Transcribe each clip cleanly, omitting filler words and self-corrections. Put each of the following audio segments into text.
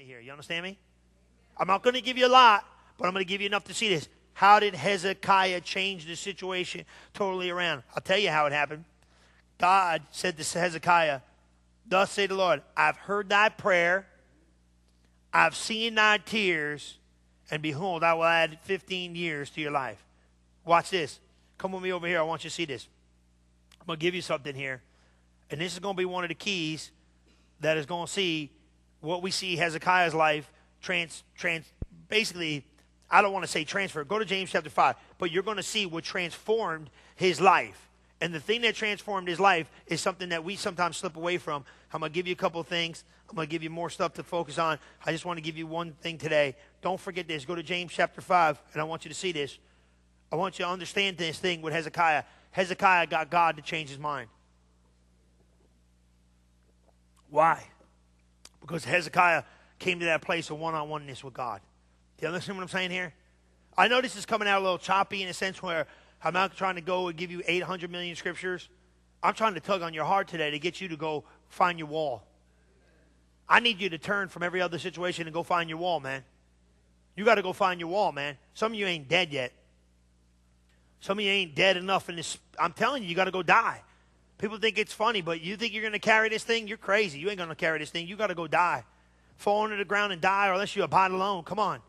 here. You understand me? I'm not going to give you a lot, but I'm going to give you enough to see this. How did Hezekiah change the situation totally around? I'll tell you how it happened. God said to Hezekiah, thus say the Lord, I've heard thy prayer, I've seen thy tears, and behold, I will add 15 years to your life. Watch this. Come with me over here. I want you to see this. I'm going to give you something here. And this is going to be one of the keys that is going to see what we see Hezekiah's life basically, I don't want to say transfer. Go to James chapter 5. But you're going to see what transformed his life. And the thing that transformed his life is something that we sometimes slip away from. I'm going to give you a couple of things. I'm going to give you more stuff to focus on. I just want to give you one thing today. Don't forget this. Go to James chapter 5, and I want you to see this. I want you to understand this thing with Hezekiah. Hezekiah got God to change his mind. Why? Because Hezekiah came to that place of one-on-oneness with God. Do you understand what I'm saying here? I know this is coming out a little choppy in a sense where I'm not trying to go and give you 800 million scriptures. I'm trying to tug on your heart today to get you to go find your wall. I need you to turn from every other situation and go find your wall, man. You got to go find your wall, man. Some of you ain't dead yet. Some of you ain't dead enough in this. I'm telling you, you got to go die. People think it's funny, but you think you're going to carry this thing? You're crazy. You ain't going to carry this thing. You got to go die. Fall into the ground and die, or unless you abide alone. Come on.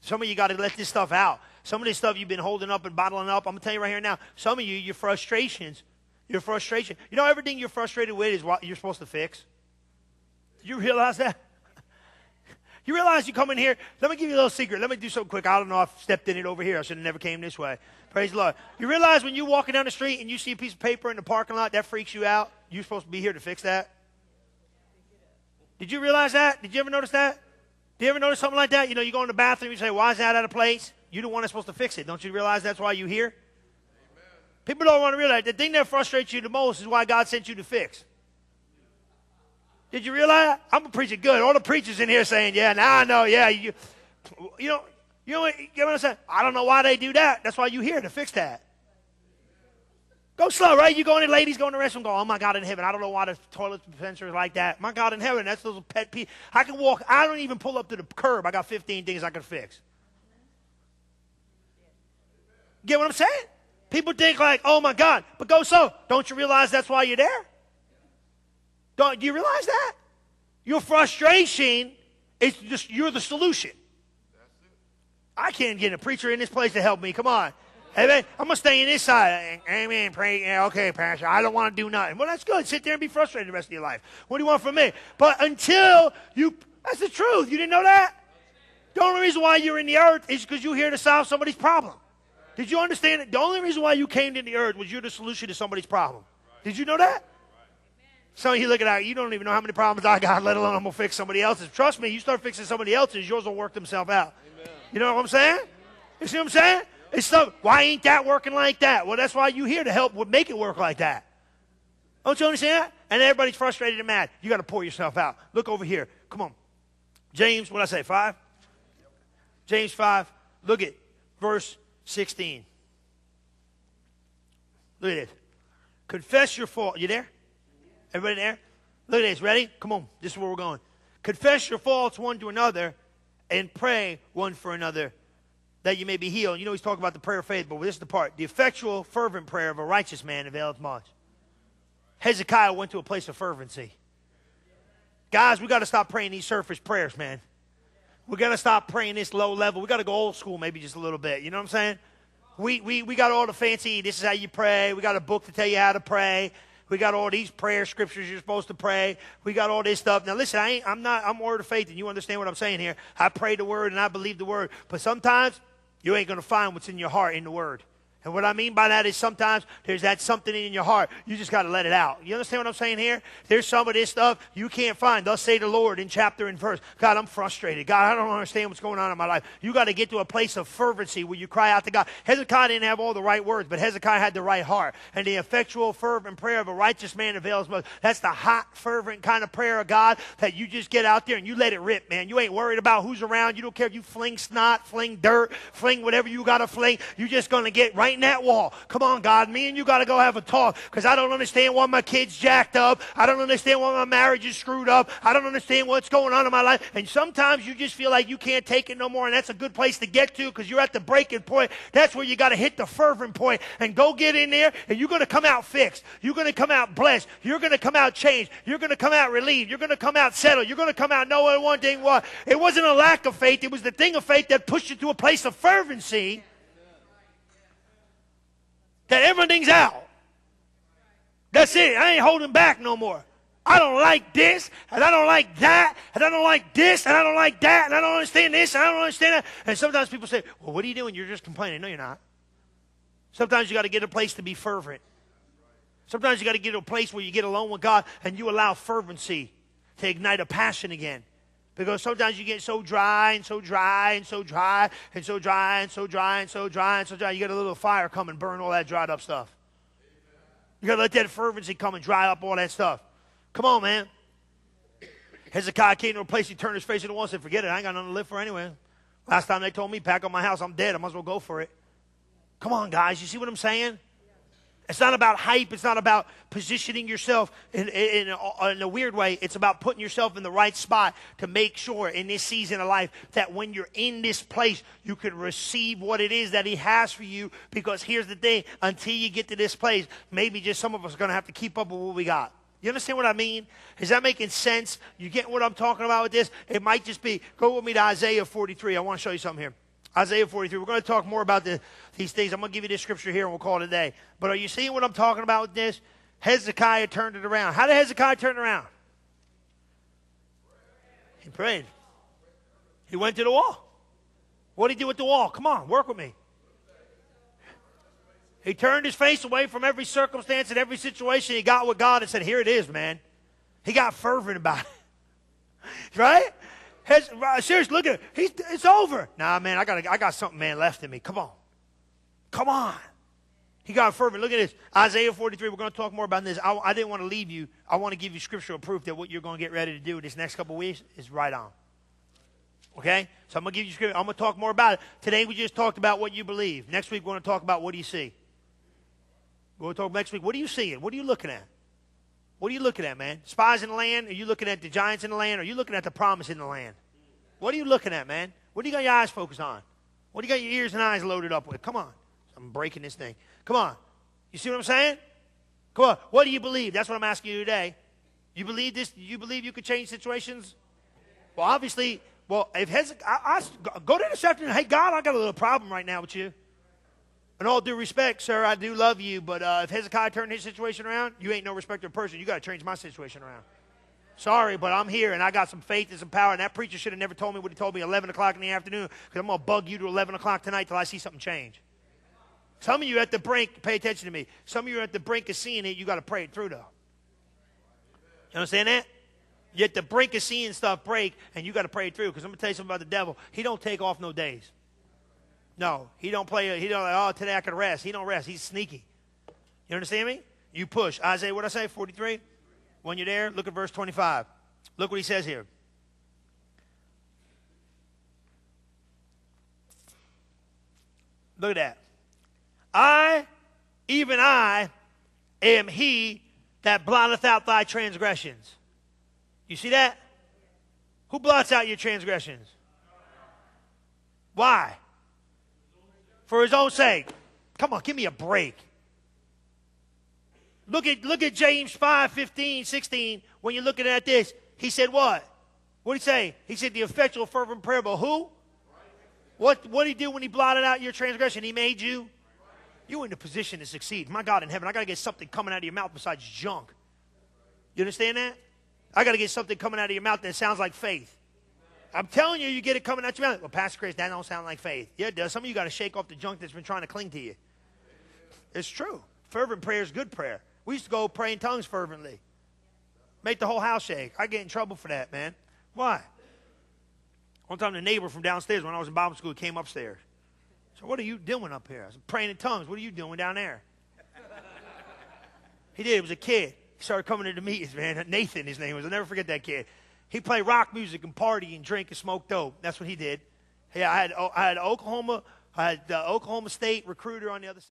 Some of you got to let this stuff out. Some of this stuff you've been holding up and bottling up. I'm going to tell you right here now. Some of you, your frustrations, your frustration. You know, everything you're frustrated with is what you're supposed to fix. Did you realize that? You realize you come in here. Let me give you a little secret. Let me do something quick. I don't know if I stepped in it over here. I should have never came this way. Praise the Lord. You realize when you're walking down the street and you see a piece of paper in the parking lot, that freaks you out? You're supposed to be here to fix that? Did you realize that? Did you ever notice that? Did you ever notice something like that? You know, you go in the bathroom, you say, why is that out of place? You're the one that's supposed to fix it. Don't you realize that's why you're here? Amen. People don't want to realize the thing that frustrates you the most is why God sent you to fix. Did you realize that? I'm preaching good. All the preachers in here saying, yeah, now I know, yeah. You know what I'm saying? I don't know why they do that. That's why you're here, to fix that. Go slow, right? You go in, ladies go in the restroom and go, oh, my God in heaven. I don't know why the toilet dispenser is like that. My God in heaven, that's a little pet peeve. I can walk. I don't even pull up to the curb. I got 15 things I can fix. Get what I'm saying? People think like, oh, my God. But go slow. Don't you realize that's why you're there? Do you realize that? Your frustration is just, you're the solution. I can't get a preacher in this place to help me. Come on. Amen. I'm going to stay in this side. Amen. Pray. Yeah, okay, Pastor. I don't want to do nothing. Well, that's good. Sit there and be frustrated the rest of your life. What do you want from me? But until you, that's the truth. You didn't know that? The only reason why you're in the earth is because you're here to solve somebody's problem. Did you understand it? The only reason why you came to the earth was you're the solution to somebody's problem. Did you know that? Some of you looking at, you don't even know how many problems I got, let alone I'm going to fix somebody else's. Trust me, you start fixing somebody else's, yours will work themselves out. Amen. You know what I'm saying? You see what I'm saying? It's stuff, why ain't that working like that? Well, that's why you're here to help make it work like that. Don't you understand that? And everybody's frustrated and mad. You got to pour yourself out. Look over here. Come on. James, what did I say, 5? James 5. Look at verse 16. Look at this. Confess your fault. You there? Everybody there? Look at this. Ready? Come on. This is where we're going. Confess your faults one to another and pray one for another that you may be healed. You know he's talking about the prayer of faith, but this is the part. The effectual, fervent prayer of a righteous man availeth much. Hezekiah went to a place of fervency. Guys, we got to stop praying these surface prayers, man. We got to stop praying this low level. We got to go old school maybe just a little bit. You know what I'm saying? We got all the fancy, this is how you pray. We got a book to tell you how to pray. We got all these prayer scriptures you're supposed to pray. We got all this stuff. Now listen, I'm word of faith, and you understand what I'm saying here. I pray the word and I believe the word. But sometimes you ain't going to find what's in your heart in the word. And what I mean by that is sometimes there's that something in your heart. You just got to let it out. You understand what I'm saying here? There's some of this stuff you can't find. Thus say the Lord in chapter and verse. God, I'm frustrated. God, I don't understand what's going on in my life. You got to get to a place of fervency where you cry out to God. Hezekiah didn't have all the right words, but Hezekiah had the right heart. And the effectual, fervent prayer of a righteous man avails much. That's the hot, fervent kind of prayer of God that you just get out there and you let it rip, man. You ain't worried about who's around. You don't care if you fling snot, fling dirt, fling whatever you got to fling. You're just going to get right fighting that wall. Come on, God, me and you got to go have a talk because I don't understand why my kid's jacked up. I don't understand why my marriage is screwed up. I don't understand what's going on in my life. And sometimes you just feel like you can't take it no more, and that's a good place to get to because you're at the breaking point. That's where you got to hit the fervent point and go get in there, and you're going to come out fixed. You're going to come out blessed. You're going to come out changed. You're going to come out relieved. You're going to come out settled. You're going to come out knowing one thing was it wasn't a lack of faith. It was the thing of faith that pushed you to a place of fervency that everything's out. That's it. I ain't holding back no more. I don't like this, and I don't like that, and I don't like this, and I don't like that, and I don't understand this, and I don't understand that. And sometimes people say, well, what are you doing? You're just complaining. No, you're not. Sometimes you got to get a place to be fervent. Sometimes you got to get to a place where you get alone with God and you allow fervency to ignite a passion again. Because sometimes you get so dry and so dry and so dry and so dry and so dry and so dry and so dry. You get a little fire come and burn all that dried up stuff. You got to let that fervency come and dry up all that stuff. Come on, man. Hezekiah came to a place, he turned his face to the wall and said, forget it, I ain't got nothing to live for anyway. Last time they told me, pack up my house, I'm dead, I might as well go for it. Come on, guys, you see what I'm saying? It's not about hype. It's not about positioning yourself in a weird way. It's about putting yourself in the right spot to make sure in this season of life that when you're in this place, you can receive what it is that he has for you. Because here's the thing, until you get to this place, maybe just some of us are going to have to keep up with what we got. You understand what I mean? Is that making sense? You get what I'm talking about with this? It might just be, go with me to Isaiah 43. I want to show you something here. Isaiah 43. We're going to talk more about these things. I'm going to give you this scripture here and we'll call it a day. But are you seeing what I'm talking about with this? Hezekiah turned it around. How did Hezekiah turn it around? He prayed. He went to the wall. What did he do with the wall? Come on, work with me. He turned his face away from every circumstance and every situation. He got with God and said, here it is, man. He got fervent about it. Right? Seriously, look at it. It's over. Nah, man, I got something, man, left in me. Come on. Come on. He got fervent. Look at this. Isaiah 43. We're going to talk more about this. I didn't want to leave you. I want to give you scriptural proof that what you're going to get ready to do this next couple of weeks is right on. Okay? So I'm going to give you scripture. I'm going to talk more about it. Today we just talked about what you believe. Next week we're going to talk about what do you see. We're going to talk next week. What are you seeing? What are you looking at? What are you looking at, man? Spies in the land? Are you looking at the giants in the land? Or are you looking at the promise in the land? What are you looking at, man? What do you got your eyes focused on? What do you got your ears and eyes loaded up with? Come on. I'm breaking this thing. Come on. You see what I'm saying? Come on. What do you believe? That's what I'm asking you today. You believe this? You believe you could change situations? Well, obviously, if Hezekiah, I go to this afternoon. Hey, God, I got a little problem right now with you. In all due respect, sir, I do love you, but if Hezekiah turned his situation around, you ain't no respected person. You got to change my situation around. Sorry, but I'm here, and I got some faith and some power, and that preacher should have never told me what he told me 11 o'clock in the afternoon, because I'm going to bug you to 11 o'clock tonight till I see something change. Some of you are at the brink, pay attention to me. Some of you are at the brink of seeing it, you got to pray it through, though. You understand that? You're at the brink of seeing stuff break, and you got to pray it through, because I'm going to tell you something about the devil. He don't take off no days. No, he don't play, he don't like, oh, today I can rest. He don't rest. He's sneaky. You understand me? You push. Isaiah, what I say, 43? When you're there, look at verse 25. Look what he says here. Look at that. I, even I, am he that blotteth out thy transgressions. You see that? Who blots out your transgressions? Why? For his own sake. Come on, give me a break. Look at James 5, 15, 16. When you're looking at this, he said what? What did he say? He said the effectual fervent prayer of who? What did he do when he blotted out your transgression? He made you? You're in a position to succeed. My God in heaven, I got to get something coming out of your mouth besides junk. You understand that? I got to get something coming out of your mouth that sounds like faith. I'm telling you, you get it coming out your mouth. Well, Pastor Chris, that don't sound like faith. Yeah, it does. Some of you got to shake off the junk that's been trying to cling to you. It's true. Fervent prayer is good prayer. We used to go pray in tongues fervently. Make the whole house shake. I get in trouble for that, man. Why? One time the neighbor from downstairs when I was in Bible school came upstairs. So what are you doing up here? I was praying in tongues. What are you doing down there? He did. It was a kid. He started coming into meetings, man. Nathan, his name was. I'll never forget that kid. He played rock music and party and drink and smoke dope. That's what he did. Yeah, I had the Oklahoma State recruiter on the other side.